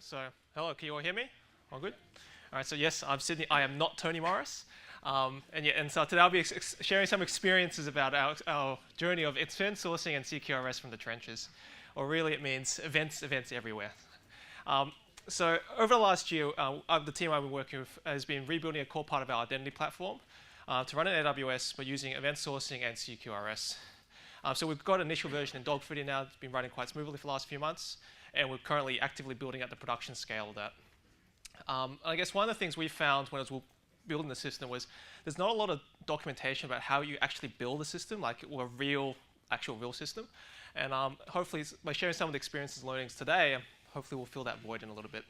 So, hello, can you all hear me? All good? All right, so yes, I'm Sidney. I am not Tony Morris. And so today I'll be sharing some experiences about our journey of event sourcing and CQRS from the trenches. Or really it means events everywhere. So over the last year, the team I've been working with has been rebuilding a core part of our identity platform to run in AWS by using event sourcing and CQRS. So we've got an initial version in Dogfoodie now. It's been running quite smoothly for the last few months. And we're currently actively building out the production scale of that. I guess one of the things we found when I was building the system was there's not a lot of documentation about how you actually build a system, like a actual real system. And hopefully, by sharing some of the experiences and learnings today, hopefully we'll fill that void in a little bit.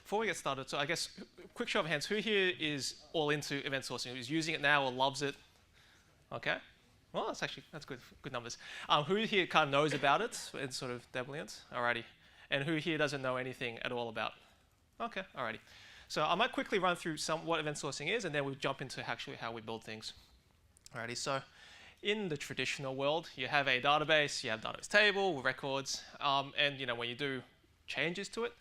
Before we get started, so I guess, quick show of hands, who here is all into event sourcing? Who's using it now or loves it? Okay. Well, that's good numbers. Who here kind of knows about it and sort of dabbling it? Alrighty. And who here doesn't know anything at all about? Okay, alrighty. So I might quickly run through what event sourcing is, and then we'll jump into actually how we build things. Alrighty, so in the traditional world, you have a database, you have a database table with records, and when you do changes to it,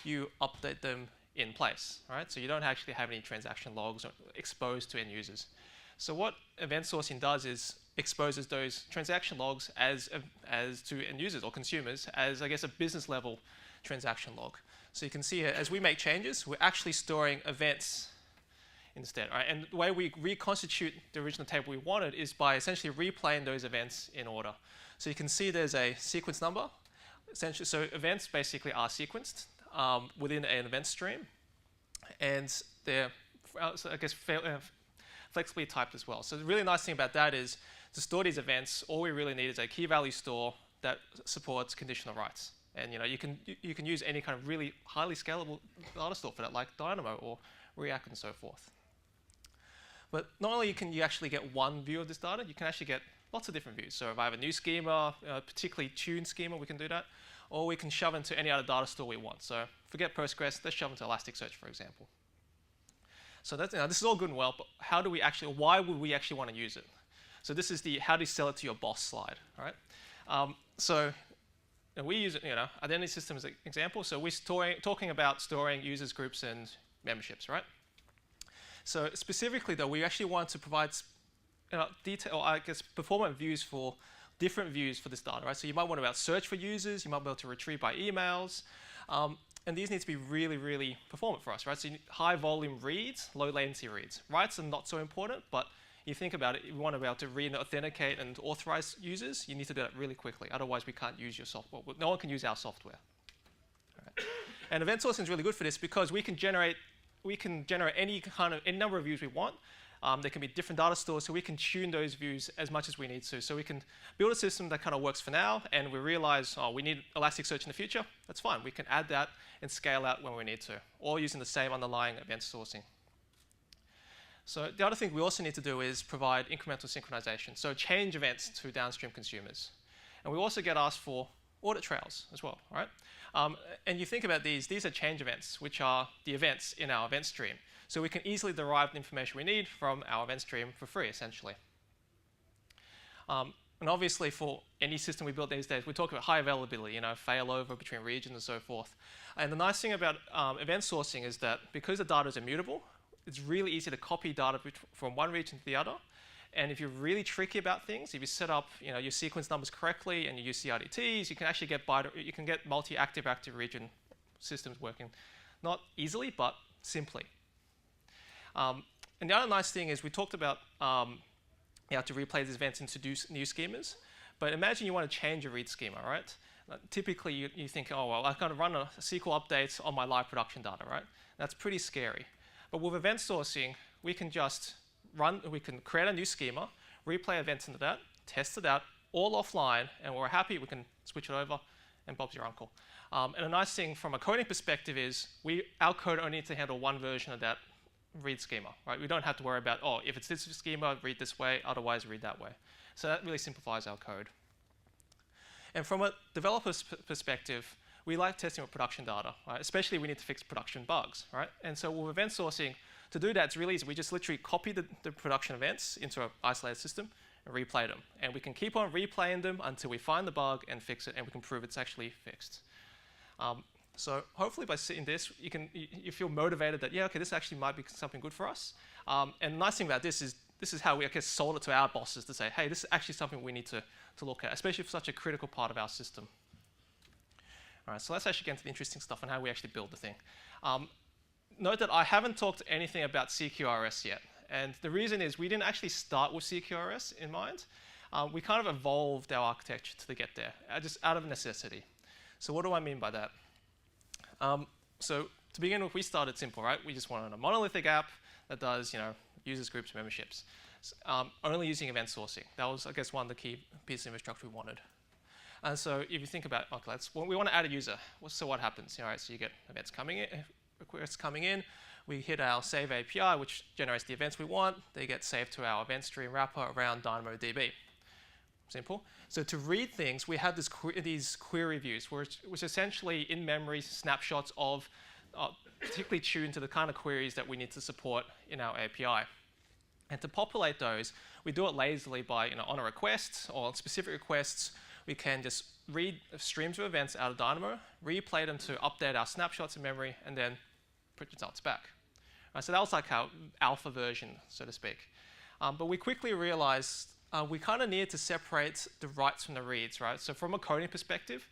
you update them in place. Alright, so you don't actually have any transaction logs exposed to end users. So what event sourcing does is exposes those transaction logs as to end users or consumers as, I guess, a business level transaction log. So you can see here, as we make changes, we're actually storing events instead. Right? And the way we reconstitute the original table we wanted is by essentially replaying those events in order. So you can see there's a sequence number. Essentially, so events basically are sequenced within an event stream. And they're, so I guess, flexibly typed as well. So the really nice thing about that is to store these events, all we really need is a key value store that supports conditional writes. And you can use any kind of really highly scalable data store for that, like Dynamo or React and so forth. But not only can you actually get one view of this data, you can actually get lots of different views. So if I have a new schema, particularly tuned schema, we can do that. Or we can shove into any other data store we want. So forget Postgres, let's shove into Elasticsearch, for example. So that's, this is all good and well, but why would we actually want to use it? So this is the how do you sell it to your boss slide, all right? So we use it, identity system as an example. So we're talking about storing users, groups, and memberships, right? So specifically, though, we actually want to provide detail, or I guess, performant views for different views for this data, right? So you might want to search for users, you might be able to retrieve by emails, and these need to be really, really performant for us, right? So you need high volume reads, low latency reads. Writes are not so important, but you think about it, you want to be able to read and authenticate and authorize users, you need to do that really quickly. Otherwise, we can't use your software. No one can use our software. Right. And event sourcing is really good for this because we can generate any number of views we want. There can be different data stores, so we can tune those views as much as we need to. So we can build a system that kind of works for now, and we realize, we need Elasticsearch in the future. That's fine. We can add that and scale out when we need to, all using the same underlying event sourcing. So the other thing we also need to do is provide incremental synchronization, so change events to downstream consumers. And we also get asked for audit trails as well, right? And you think about these are change events, which are the events in our event stream. So we can easily derive the information we need from our event stream for free, essentially. And obviously, for any system we build these days, we talk about high availability, failover between regions and so forth. And the nice thing about event sourcing is that because the data is immutable, it's really easy to copy data from one region to the other. And if you're really tricky about things, if you set up your sequence numbers correctly and you use CRDTs, you can actually get multi-active region systems working. Not easily, but simply. And the other nice thing is we talked about you have to replay these events into new schemas. But imagine you want to change a read schema, right? Typically, you think, oh, well, I can run a SQL update on my live production data, right? That's pretty scary. But with event sourcing, we can just create a new schema, replay events into that, test it out, all offline, and when we're happy, we can switch it over, and Bob's your uncle. And a nice thing from a coding perspective is our code only needs to handle one version of that read schema, right? We don't have to worry about, if it's this schema, read this way, otherwise read that way. So that really simplifies our code. And from a developer's perspective, we like testing with production data, right? Especially we need to fix production bugs, right? And so with event sourcing, to do that, it's really easy. We just literally copy the production events into an isolated system and replay them. And we can keep on replaying them until we find the bug and fix it, and we can prove it's actually fixed. So hopefully by seeing this, you feel motivated that, yeah, okay, this actually might be something good for us. And the nice thing about this is how we, I guess, sold it to our bosses to say, hey, this is actually something we need to look at, especially for such a critical part of our system. All right, so let's actually get into the interesting stuff on how we actually build the thing. Note that I haven't talked anything about CQRS yet. And the reason is we didn't actually start with CQRS in mind. We kind of evolved our architecture to get there, just out of necessity. So what do I mean by that? So to begin with, we started simple, right? We just wanted a monolithic app that does, users, groups, memberships, only using event sourcing. That was, I guess, one of the key pieces of infrastructure we wanted. And so if you think about, okay, we want to add a user. So what happens? All right, so you get events coming in, requests coming in. We hit our save API, which generates the events we want. They get saved to our event stream wrapper around DynamoDB. Simple. So to read things, we have these query views, which essentially in-memory snapshots of particularly tuned to the kind of queries that we need to support in our API. And to populate those, we do it lazily by, on a request or on specific requests, we can just read streams of events out of Dynamo, replay them to update our snapshots in memory, and then put results back. So that was like our alpha version, so to speak. But we quickly realized we kind of needed to separate the writes from the reads, right? So from a coding perspective,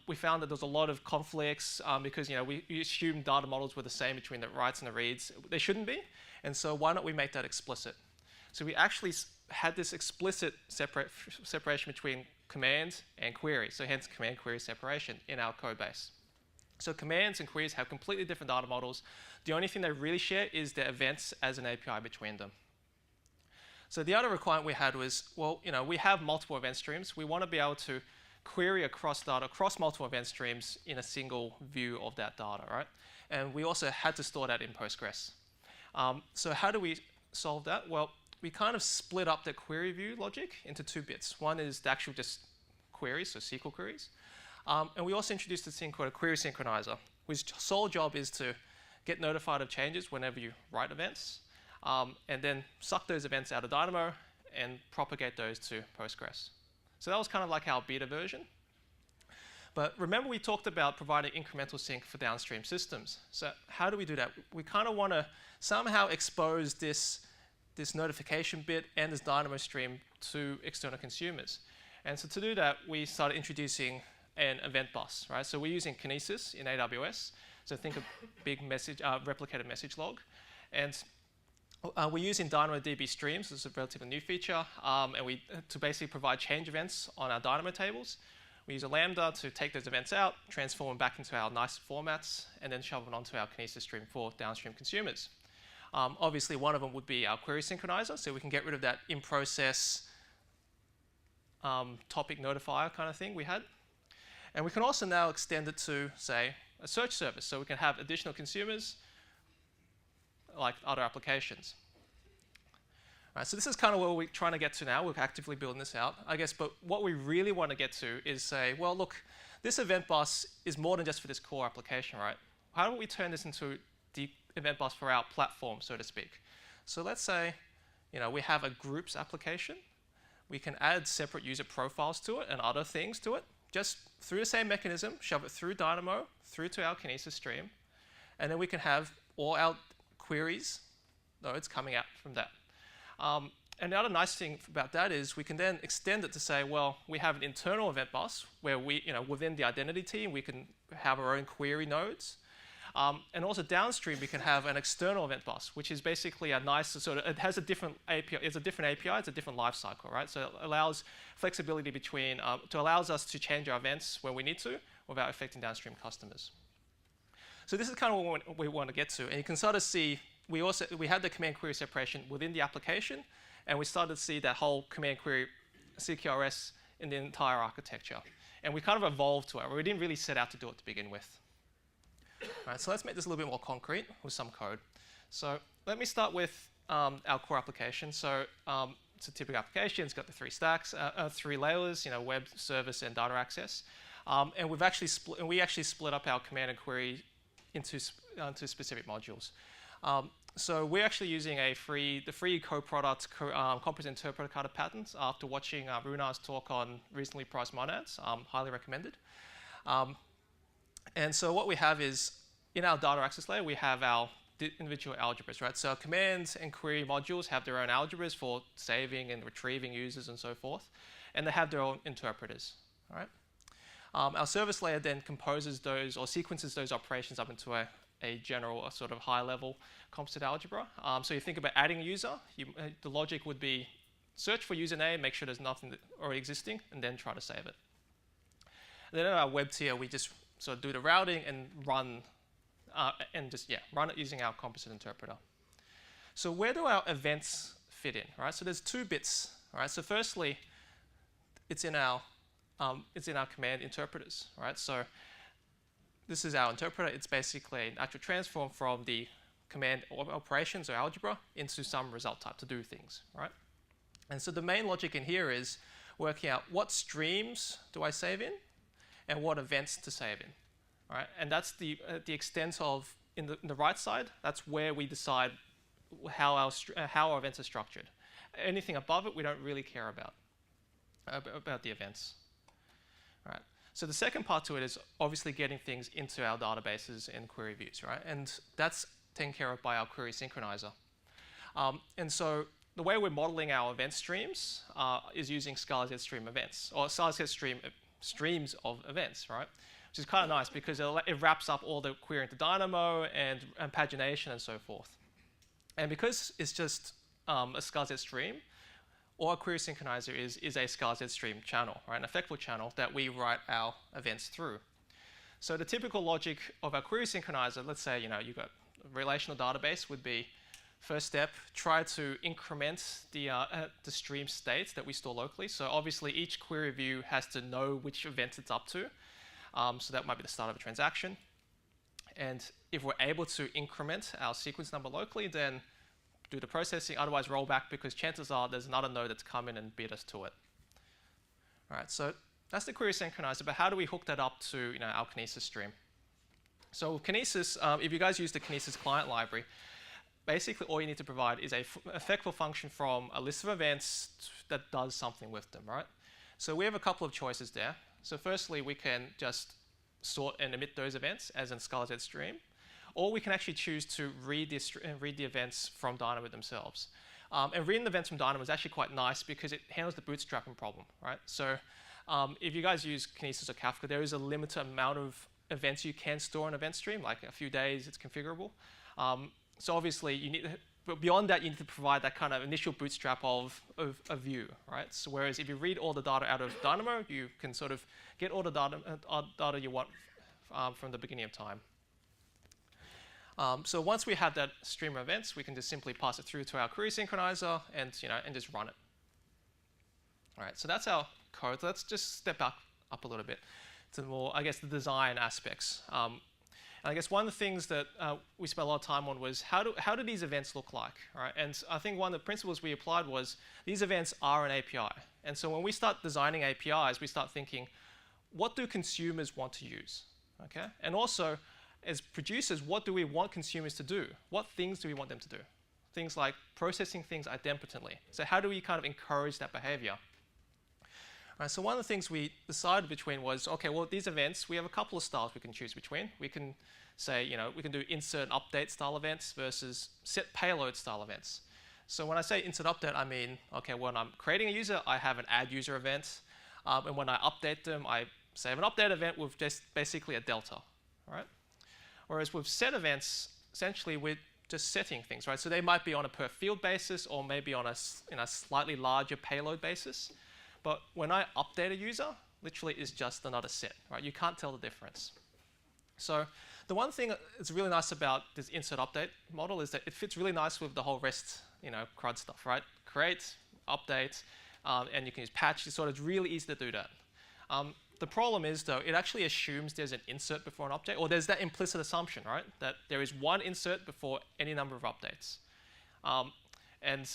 we found that there's a lot of conflicts because we assumed data models were the same between the writes and the reads. They shouldn't be, and so why not we make that explicit? So we actually had this explicit separation between command and query, so hence command-query separation in our code base. So commands and queries have completely different data models. The only thing they really share is their events as an API between them. So the other requirement we had was, well, we have multiple event streams. We want to be able to query across data, across multiple event streams in a single view of that data, right? And we also had to store that in Postgres. So how do we solve that? Well, we kind of split up the query view logic into two bits. One is the actual just queries, so SQL queries. And we also introduced this thing called a query synchronizer, whose sole job is to get notified of changes whenever you write events, and then suck those events out of Dynamo and propagate those to Postgres. So that was kind of like our beta version. But remember we talked about providing incremental sync for downstream systems. So how do we do that? We kind of want to somehow expose this notification bit and this Dynamo stream to external consumers. And so to do that, we started introducing an event bus, right? So we're using Kinesis in AWS. So think of big message, replicated message log. And we're using DynamoDB streams. This is a relatively new feature. And to basically provide change events on our Dynamo tables. We use a Lambda to take those events out, transform them back into our nice formats, and then shove them onto our Kinesis stream for downstream consumers. Obviously, one of them would be our query synchronizer, so we can get rid of that in-process topic notifier kind of thing we had. And we can also now extend it to, say, a search service, so we can have additional consumers like other applications. All right, so this is kind of where we're trying to get to now. We're actively building this out, I guess. But what we really want to get to is say, well, look, this event bus is more than just for this core application, right? How don't we turn this into the event bus for our platform, so to speak? So let's say, we have a groups application. We can add separate user profiles to it and other things to it, just through the same mechanism, shove it through Dynamo, through to our Kinesis stream, and then we can have all our queries nodes coming out from that. And the other nice thing about that is we can then extend it to say, well, we have an internal event bus where we, within the identity team, we can have our own query nodes. And also downstream, we can have an external event bus, which is basically a nice it has a different API. It's a different API. It's a different lifecycle, right? So it allows flexibility between, allows us to change our events when we need to without affecting downstream customers. So this is kind of what we want to get to. And you can sort of see, we had the command query separation within the application, and we started to see that whole command query CQRS in the entire architecture. And we kind of evolved to it. We didn't really set out to do it to begin with. All right, so let's make this a little bit more concrete with some code. So let me start with our core application. So it's a typical application. It's got the three stacks, three layers, web, service, and data access. And we actually split up our command and query into specific modules. So we're actually using the free co-product composite interpreter kind of patterns after watching Runar's talk on reasonably priced monads. Highly recommended. And so what we have is, in our data access layer, we have our individual algebras, right? So our commands and query modules have their own algebras for saving and retrieving users and so forth. And they have their own interpreters, all right? Our service layer then composes those or sequences those operations up into a general or sort of high-level composite algebra. So you think about adding a user, the logic would be search for username, make sure there's nothing already existing, and then try to save it. And then in our web tier, we just sort of do the routing and run run it using our composite interpreter. So where do our events fit in, right? So there's two bits, right? So firstly, it's in our command interpreters, right? So this is our interpreter. It's basically an actual transform from the command operations or algebra into some result type to do things, right? And so the main logic in here is working out what streams do I save in and what events to save in, right? And that's the extent of, in the right side, that's where we decide how our events are structured. Anything above it, we don't really care about the events. All right. So the second part to it is obviously getting things into our databases and query views, right? And that's taken care of by our query synchronizer. And so the way we're modeling our event streams is using scala stream events, or scala streams of events, right? Which is kind of nice because it wraps up all the query into Dynamo and pagination and so forth. And because it's just a scala stream, all our query synchronizer is a scala stream channel, right? An effectful channel that we write our events through. So the typical logic of our query synchronizer, let's say you've got a relational database, would be first step, try to increment the stream states that we store locally. So obviously each query view has to know which event it's up to. So that might be the start of a transaction. And if we're able to increment our sequence number locally, then do the processing, otherwise roll back because chances are there's another node that's come in and beat us to it. All right, so that's the query synchronizer, but how do we hook that up to our Kinesis stream? So Kinesis, if you guys use the Kinesis client library, basically all you need to provide is a effectful function from a list of events that does something with them, right? So we have a couple of choices there. So firstly, we can just sort and emit those events as in scala stream. Or we can actually choose to read the events from Dynamo themselves. And reading the events from Dynamo is actually quite nice because it handles the bootstrapping problem, right? So if you guys use Kinesis or Kafka, there is a limited amount of events you can store in an event stream, like a few days it's configurable. So obviously, but beyond that, you need to provide that kind of initial bootstrap of a view, right? So whereas if you read all the data out of Dynamo, you can sort of get all the data you want from the beginning of time. So once we have that stream of events, we can just simply pass it through to our query synchronizer and just run it. All right, so that's our code. Let's just step back up a little bit to more, I guess, the design aspects. And I guess one of the things that we spent a lot of time on was how do these events look like, right? And I think one of the principles we applied was these events are an API. And so when we start designing APIs, we start thinking, what do consumers want to use, okay? And also, as producers, what do we want consumers to do? What things do we want them to do? Things like processing things idempotently. So how do we kind of encourage that behavior? Right, so one of the things we decided between was, okay, well, these events, we have a couple of styles we can choose between. We can say, we can do insert and update style events versus set payload style events. So when I say insert update, I mean, okay, when I'm creating a user, I have an add user event. And when I update them, I save an update event with just basically a delta, right? Whereas with set events, essentially we're just setting things, right? So they might be on a per field basis or maybe on a slightly larger payload basis. But when I update a user, literally is just another set, right? You can't tell the difference. So the one thing that's really nice about this insert update model is that it fits really nice with the whole REST, CRUD stuff, right? Create, update, and you can use patch. It's sort of really easy to do that. The problem is, though, it actually assumes there's an insert before an update, or there's that implicit assumption, right? That there is one insert before any number of updates. And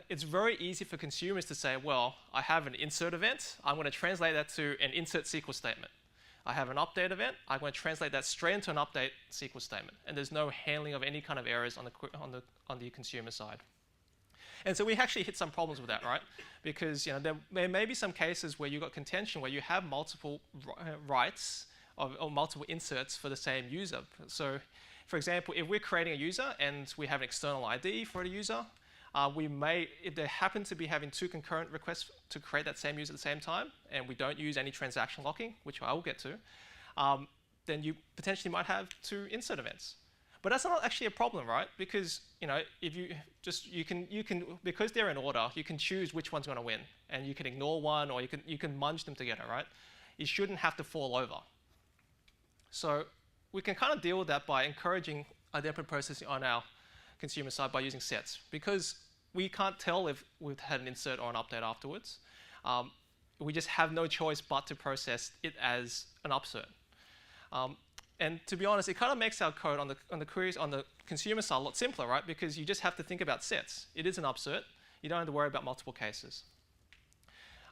it's very easy for consumers to say, well, I have an insert event. I'm going to translate that to an insert SQL statement. I have an update event. I'm going to translate that straight into an update SQL statement. And there's no handling of any kind of errors on the consumer side. And so we actually hit some problems with that, right? Because there may be some cases where you've got contention where you have multiple writes or multiple inserts for the same user. So, for example, if we're creating a user and we have an external ID for the user, we may, if they happen to be having 2 concurrent requests to create that same user at the same time, and we don't use any transaction locking, which I will get to, then you potentially might have 2 insert events. But that's not actually a problem, right? Because if you can because they're in order, you can choose which one's going to win, and you can ignore one, or you can munge them together, right? You shouldn't have to fall over. So we can kind of deal with that by encouraging idempotent processing on our consumer side by using sets, because we can't tell if we've had an insert or an update afterwards. We just have no choice but to process it as an upsert. And to be honest, it kind of makes our code on the queries on the consumer side a lot simpler, right? Because you just have to think about sets. It is an upsert. You don't have to worry about multiple cases.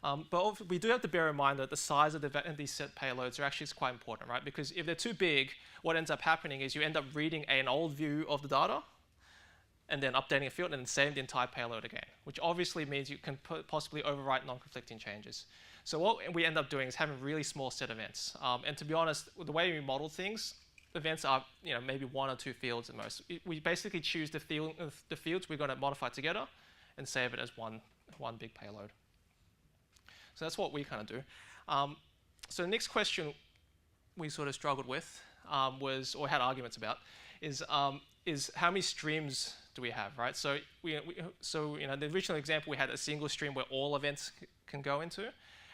But we do have to bear in mind that the size of these set payloads are actually quite important, right? Because if they're too big, what ends up happening is you end up reading an old view of the data and then updating a field and then saving the entire payload again, which obviously means you can possibly overwrite non-conflicting changes. So what we end up doing is having really small set events. And to be honest, the way we model things, events are maybe 1 or 2 fields at most. We basically choose the fields we're going to modify together and save it as one big payload. So that's what we kind of do. So the next question we sort of struggled with or had arguments about is how many streams do we have, right? So the original example, we had a single stream where all events can go into.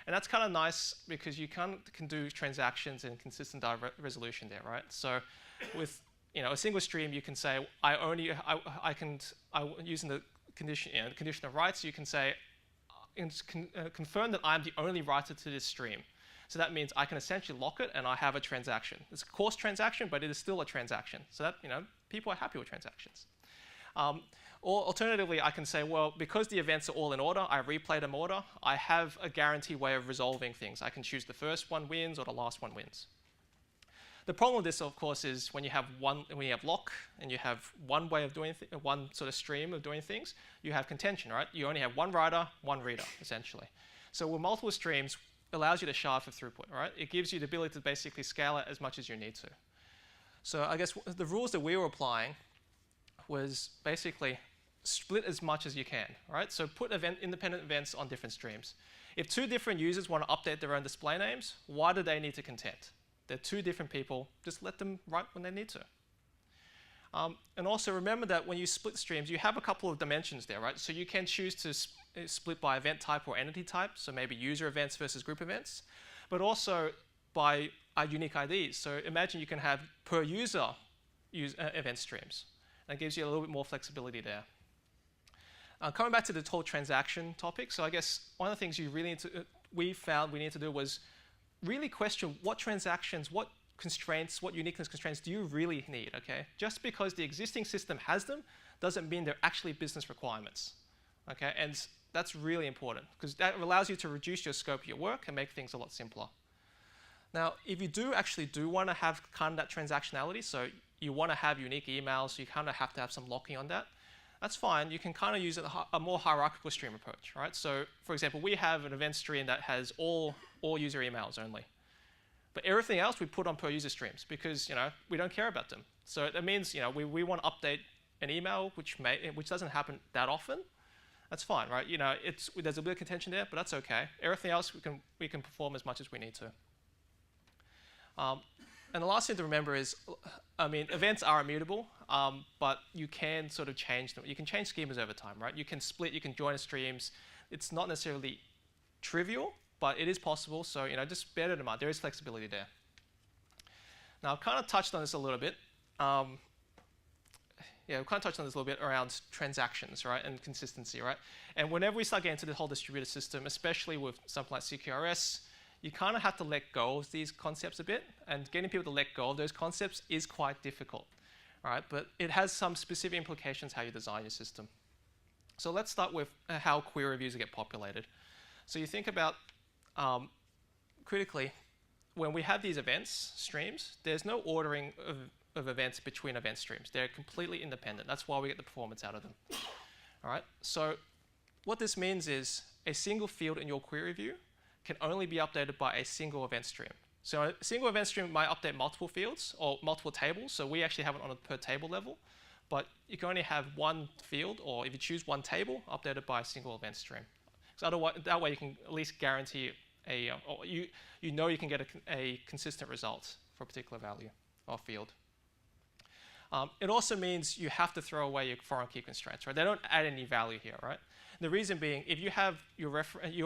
And that's kind of nice because you can do transactions and consistent data resolution there, right? So with a single stream, you can say using the condition of writes, you can say confirm that I'm the only writer to this stream. So that means I can essentially lock it and I have a transaction. It's a coarse transaction, but it is still a transaction. So that people are happy with transactions. Or alternatively, I can say, well, because the events are all in order, I replay them order, I have a guaranteed way of resolving things. I can choose the first one wins or the last one wins. The problem with this, of course, is when you have lock and you have one way of doing one sort of stream of doing things, you have contention, right? You only have one writer, one reader, essentially. So with multiple streams, it allows you to shard for throughput, right? It gives you the ability to basically scale it as much as you need to. So I guess the rules that we were applying was basically split as much as you can, right? So put independent events on different streams. If 2 different users want to update their own display names, why do they need to contend? They're 2 different people. Just let them write when they need to. And also remember that when you split streams, you have a couple of dimensions there, right? So you can choose to split by event type or entity type, so maybe user events versus group events, but also by unique IDs. So imagine you can have per user event streams. That gives you a little bit more flexibility there. Coming back to the whole transaction topic, so I guess one of the things we found we need to do was really question what transactions, what constraints, what uniqueness constraints do you really need, okay? Just because the existing system has them doesn't mean they're actually business requirements, okay? And that's really important because that allows you to reduce your scope of your work and make things a lot simpler. Now, if you do want to have kind of that transactionality, so you want to have unique emails, so you kind of have to have some locking on that, that's fine. You can kind of use a more hierarchical stream approach, right? So, for example, we have an event stream that has all user emails only. But everything else we put on per user streams because we don't care about them. So that means we want to update an email which doesn't happen that often. That's fine, right? There's a bit of contention there, but that's okay. Everything else we can perform as much as we need to. And the last thing to remember is, events are immutable, but you can sort of change them. You can change schemas over time, right? You can split, you can join streams. It's not necessarily trivial, but it is possible. So just bear that in mind. There is flexibility there. Now I've kind of touched on this a little bit. We've kind of touched on this a little bit around transactions, right, and consistency, right? And whenever we start getting into the whole distributed system, especially with something like CQRS, you kind of have to let go of these concepts a bit, and getting people to let go of those concepts is quite difficult, all right? But it has some specific implications how you design your system. So let's start with how query reviews get populated. So you think about, critically, when we have these events streams, there's no ordering of events between event streams. They're completely independent. That's why we get the performance out of them, all right? So what this means is a single field in your query review can only be updated by a single event stream. So a single event stream might update multiple fields or multiple tables. So we actually have it on a per table level. But you can only have one field, or if you choose one table, updated by a single event stream. So otherwise, that way you can at least guarantee or you know you can get a consistent result for a particular value or field. It also means you have to throw away your foreign key constraints, right? They don't add any value here, right? The reason being, if you have you're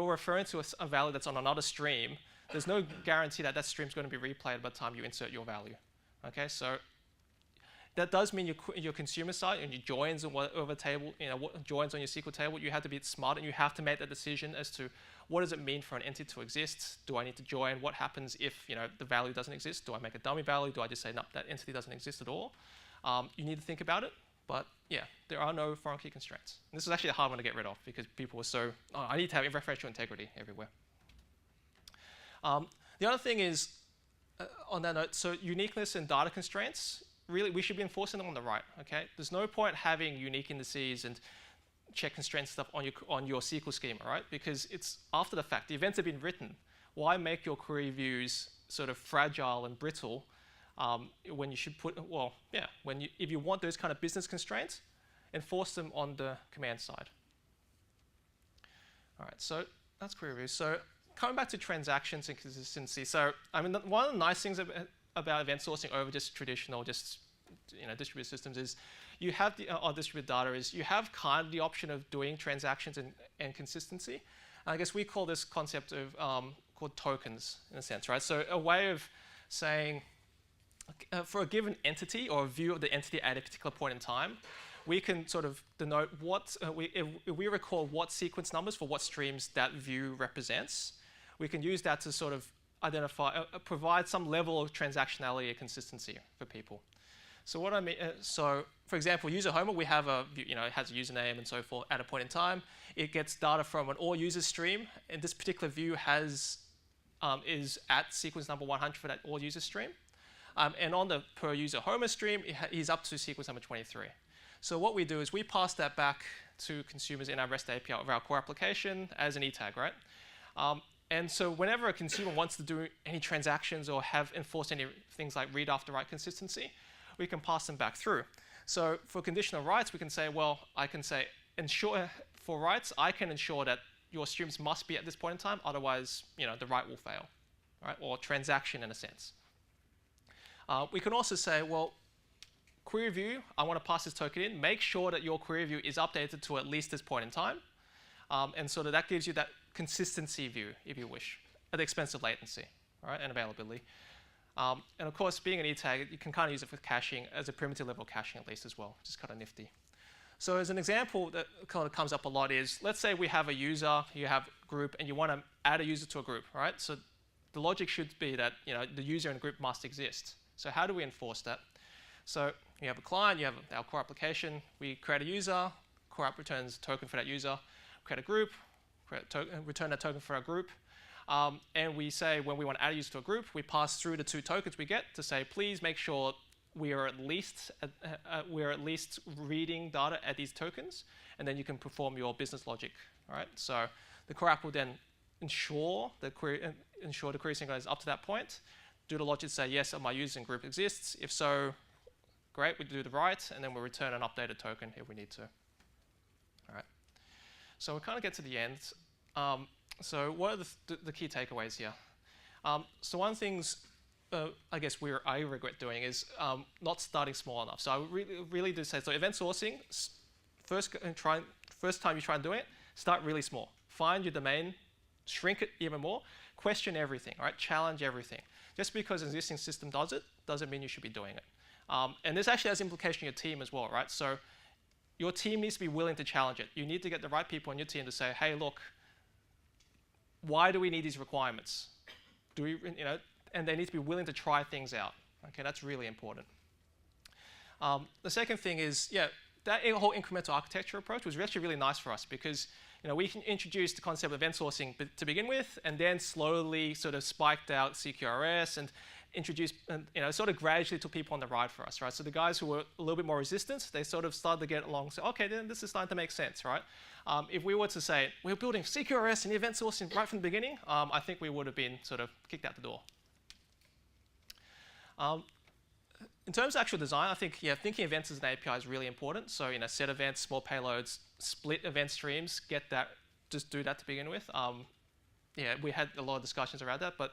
referring to a value that's on another stream, there's no guarantee that that stream's going to be replayed by the time you insert your value. Okay, so that does mean your consumer side and your joins over table, joins on your SQL table, you have to be smart and you have to make that decision as to what does it mean for an entity to exist? Do I need to join? What happens if the value doesn't exist? Do I make a dummy value? Do I just say no, that entity doesn't exist at all? You need to think about it, but yeah, there are no foreign key constraints. And this is actually a hard one to get rid of because people were so, I need to have referential integrity everywhere. The other thing is, on that note, so uniqueness and data constraints, really we should be enforcing them on the right, okay? There's no point having unique indices and check constraint stuff on your SQL schema, right? Because it's after the fact. The events have been written. Why make your query views sort of fragile and brittle when you should put, well, yeah, if you want those kind of business constraints, enforce them on the command side. All right, so that's query views. So coming back to transactions and consistency. So I mean, one of the nice things about event sourcing over just traditional, distributed systems is you have distributed data is you have kind of the option of doing transactions and consistency. And I guess we call this concept of called tokens in a sense, right? So a way of saying for a given entity or a view of the entity at a particular point in time, we can sort of denote what if we recall what sequence numbers for what streams that view represents, we can use that to sort of identify, provide some level of transactionality and consistency for people. So what I mean, so for example, user homer, we have a, it has a username and so forth at a point in time. It gets data from an all user stream, and this particular view has is at sequence number 100 for that all user stream. And on the per user homer stream, he's up to sequence number 23. So what we do is we pass that back to consumers in our REST API of our core application as an e-tag, right? And so whenever a consumer wants to do any transactions or have enforced any things like read after write consistency, we can pass them back through. So for conditional writes, we can say, well, I can say, ensure for writes, I can ensure that your streams must be at this point in time, otherwise, the write will fail, right? Or transaction in a sense. We can also say, well, query view, I want to pass this token in. Make sure that your query view is updated to at least this point in time. And so that gives you that consistency view, if you wish, at the expense of latency, right, and availability. And of course, being an e-tag, you can kind of use it for caching as a primitive level caching at least as well, which is kind of nifty. So as an example that kind of comes up a lot is, let's say we have a user, you have a group, and you want to add a user to a group, right? So the logic should be that the user and group must exist. So how do we enforce that? So you have a client, you have our core application, we create a user, core app returns a token for that user, create a group, return that token for our group, and we say when we want to add a user to a group, we pass through the 2 tokens we get to say, please make sure we are at least reading data at these tokens, and then you can perform your business logic. All right. So the core app will then ensure the query sync is up to that point. Do the logic say yes, my user and group exists? If so, great. We do the write, and then we'll return an updated token if we need to. All right. So we kind of get to the end. So what are the key takeaways here? So one of the things I guess I regret doing is not starting small enough. So I really do say, so event sourcing, first time you try and do it, start really small. Find your domain, shrink it even more, question everything, right? Challenge everything. Just because an existing system does it, doesn't mean you should be doing it. And this actually has implication on your team as well, right? So your team needs to be willing to challenge it. You need to get the right people on your team to say, hey, look, why do we need these requirements? Do we, and they need to be willing to try things out. Okay, that's really important. The second thing is, yeah, that whole incremental architecture approach was actually really nice for us because we can introduce the concept of event sourcing to begin with, and then slowly sort of spiked out CQRS and introduced, sort of gradually took people on the ride for us, right? So the guys who were a little bit more resistant, they sort of started to get along. So okay, then this is starting to make sense, right? If we were to say we're building CQRS and event sourcing right from the beginning, I think we would have been sort of kicked out the door. In terms of actual design, I think thinking events as an API is really important. So set events, small payloads, split event streams, get that, just do that to begin with. We had a lot of discussions around that, but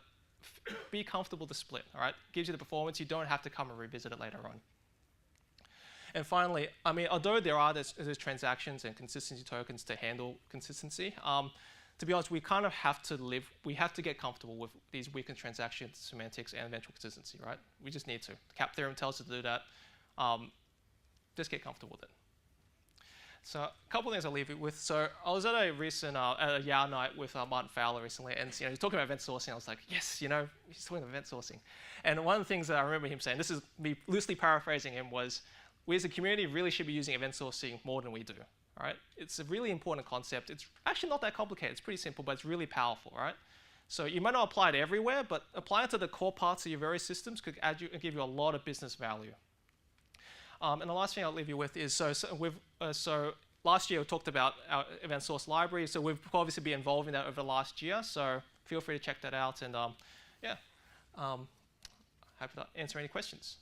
be comfortable to split. All right, gives you the performance. You don't have to come and revisit it later on. And finally, although there's transactions and consistency tokens to handle consistency, to be honest, we kind of have to get comfortable with these weakened transaction semantics and eventual consistency, right? We just need to. The CAP theorem tells us to do that. Just get comfortable with it. So a couple of things I'll leave you with. So I was at a recent at a YOW night with Martin Fowler recently, and he was talking about event sourcing. I was like, yes, he's talking about event sourcing. And one of the things that I remember him saying, this is me loosely paraphrasing him, was we as a community really should be using event sourcing more than we do. All right? It's a really important concept. It's actually not that complicated. It's pretty simple, but it's really powerful, right? So you might not apply it everywhere, but applying it to the core parts of your various systems could give you a lot of business value. And the last thing I'll leave you with is, so last year we talked about our event source library. So we've obviously been involved in that over the last year. So feel free to check that out. And happy to answer any questions.